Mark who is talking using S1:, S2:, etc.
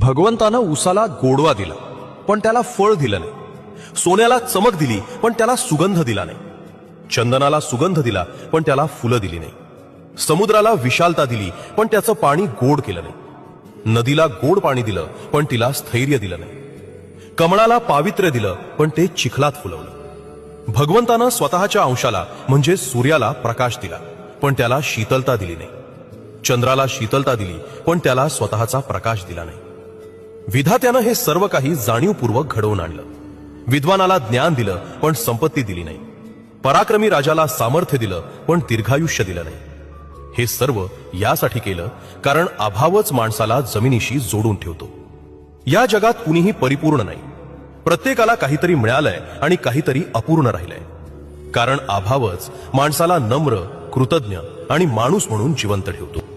S1: भगवंतानं उसाला गोडवा दिला पण त्याला फळ दिलं नाही। सोन्याला चमक दिली पण त्याला सुगंध दिला नाही। चंदनाला सुगंध दिला पण त्याला फुलं दिली नाही। समुद्राला विशालता दिली पण त्याचं पाणी गोड केलं नाही। नदीला गोड पाणी दिलं पण तिला स्थैर्य दिलं नाही। कमळाला पावित्र्य दिलं पण ते चिखलात फुलवलं। भगवंतानं स्वतःच्या अंशाला म्हणजे सूर्याला प्रकाश दिला पण त्याला शीतलता दिली नाही। चंद्राला शीतलता दिली पण त्याला स्वतःचा प्रकाश दिला नाही। विधात्यानं हे सर्व काही जाणीवपूर्वक घडवून आणलं। विद्वानाला ज्ञान दिलं पण संपत्ती दिली नाही। पराक्रमी राजाला सामर्थ्य दिलं पण दीर्घायुष्य दिलं नाही। हे सर्व यासाठी केलं कारण अभावच माणसाला जमिनीशी जोडून ठेवतो। या जगात कुणीही परिपूर्ण नाही। प्रत्येकाला काहीतरी मिळालंय आणि काहीतरी अपूर्ण राहिलंय। कारण अभावच माणसाला नम्र, कृतज्ञ आणि माणूस म्हणून जिवंत ठेवतो।